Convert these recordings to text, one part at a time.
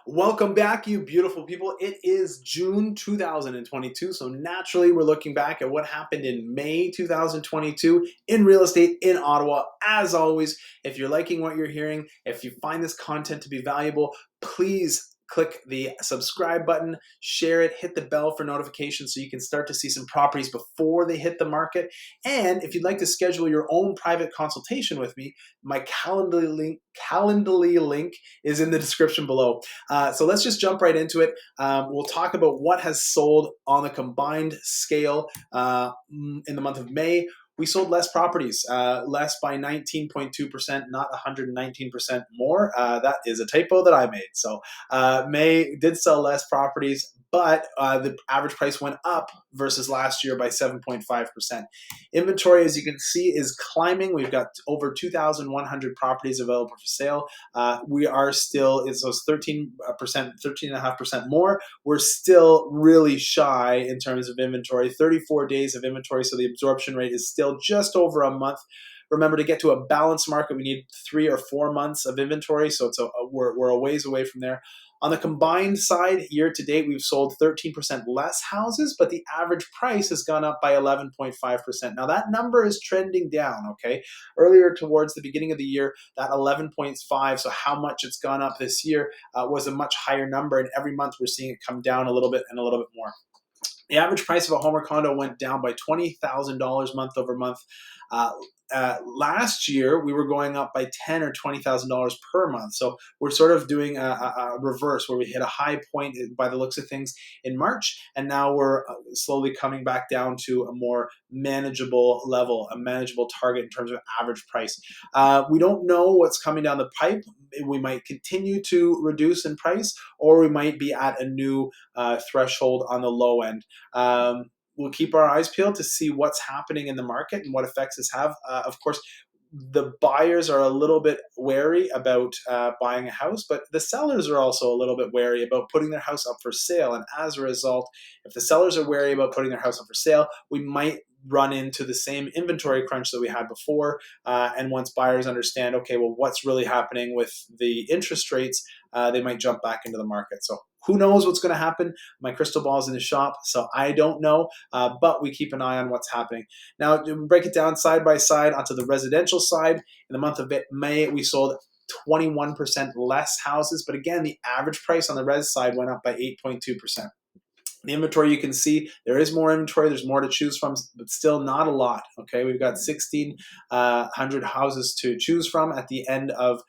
Welcome back, you beautiful people. It is June 2022, so naturally we're looking back at what happened in May 2022 in real estate in Ottawa. As always, if you're liking what you're hearing, if you find this content to be valuable, please click the subscribe button, share it, hit the bell for notifications so you can start to see some properties before they hit the market. And if you'd like to schedule your own private consultation with me, my Calendly link is in the description below. So let's just jump right into it. We'll talk about what has sold on a combined scale in the month of May. We sold less properties, less by 19.2%, not 119% more. That is a typo that I made. So May did sell less properties, but the average price went up versus last year by 7.5%. Inventory, as you can see, is climbing. We've got over 2,100 properties available for sale. We are still, so it's 13%, 13.5% more. We're still really shy in terms of inventory, 34 days of inventory. So the absorption rate is still just over a month. Remember, to get to a balanced market, we need 3 or 4 months of inventory. So we're a ways away from there. On the combined side, year to date, we've sold 13% less houses, but the average price has gone up by 11.5%. Now, that number is trending down, okay? Earlier towards the beginning of the year, that 11.5, so how much it's gone up this year, was a much higher number, and every month we're seeing it come down a little bit and a little bit more. The average price of a home or condo went down by $20,000 month over month. Last year, we were going up by $10,000 or $20,000 per month. So we're sort of doing a reverse where we hit a high point by the looks of things in March, and now we're slowly coming back down to a more manageable level, a manageable target in terms of average price. We don't know what's coming down the pipe. We might continue to reduce in price, or we might be at a new threshold on the low end. We'll keep our eyes peeled to see what's happening in the market and what effects this have. Of course, the buyers are a little bit wary about buying a house, but the sellers are also a little bit wary about putting their house up for sale. And as a result, if the sellers are wary about putting their house up for sale, we might run into the same inventory crunch that we had before. And once buyers understand, okay, well, what's really happening with the interest rates, they might jump back into the market. So who knows what's going to happen? My crystal ball is in the shop, so I don't know, but we keep an eye on what's happening. Now, to break it down side by side onto the residential side, in the month of May, we sold 21% less houses, but again, the average price on the res side went up by 8.2%. The inventory, you can see there is more inventory. There's more to choose from, but still not a lot. Okay, we've got 1,600 houses to choose from at the end of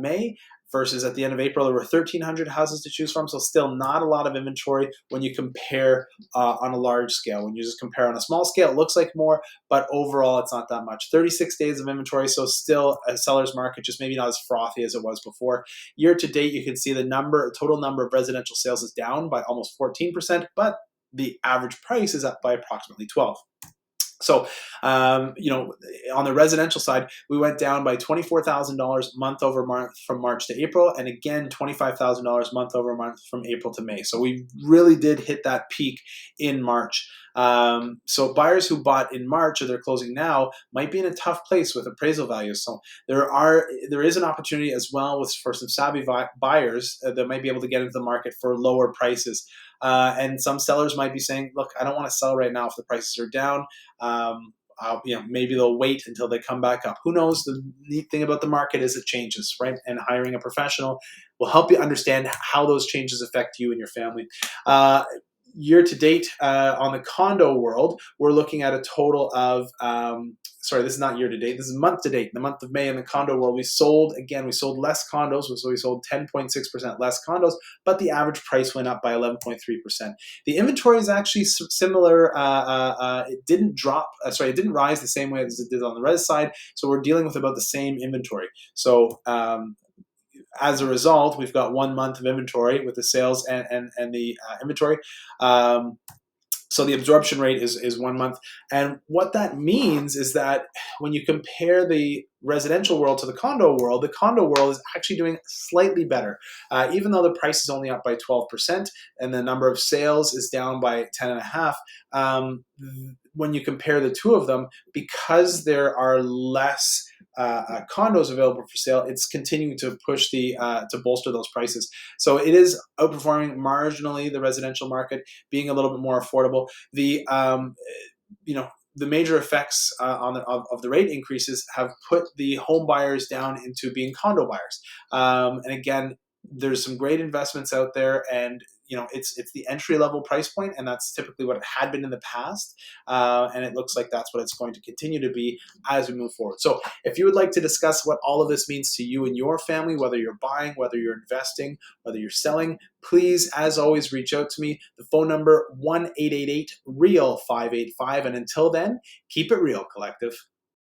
May, versus at the end of April, there were 1,300 houses to choose from. So still not a lot of inventory when you compare on a large scale. When you just compare on a small scale, it looks like more, but overall, it's not that much. 36 days of inventory, so still a seller's market, just maybe not as frothy as it was before. Year to date, you can see the total number of residential sales is down by almost 14%, but the average price is up by approximately 12%. So, on the residential side, we went down by $24,000 month over month from March to April, and again, $25,000 month over month from April to May. So we really did hit that peak in March. So buyers who bought in March or they're closing now might be in a tough place with appraisal values. So there is an opportunity as well for some savvy buyers that might be able to get into the market for lower prices. And some sellers might be saying, look, I don't want to sell right now if the prices are down. Maybe they'll wait until they come back up. Who knows? The neat thing about the market is it changes, right? And hiring a professional will help you understand how those changes affect you and your family. Year to date, on the condo world, we're looking at a total of, this is not year to date, this is month to date. In the month of May in the condo world, we sold less condos, so we sold 10.6% less condos, but the average price went up by 11.3%. The inventory is actually similar. It didn't rise the same way as it did on the res side, so we're dealing with about the same inventory. So, as a result, we've got 1 month of inventory with the sales and the inventory. So the absorption rate is 1 month. And what that means is that when you compare the residential world to the condo world is actually doing slightly better. Even though the price is only up by 12% and the number of sales is down by 10.5%, when you compare the two of them, because there are less condos available for sale, it's continuing to push to bolster those prices. So it is outperforming marginally the residential market, being a little bit more affordable. You know, the major effects of the rate increases have put the home buyers down into being condo buyers. And again, there's some great investments out there, and it's the entry level price point, and that's typically what it had been in the past. And it looks like that's what it's going to continue to be as we move forward. So if you would like to discuss what all of this means to you and your family, whether you're buying, whether you're investing, whether you're selling, please, as always, reach out to me. The phone number 1-888-REAL585. And until then, keep it real, collective.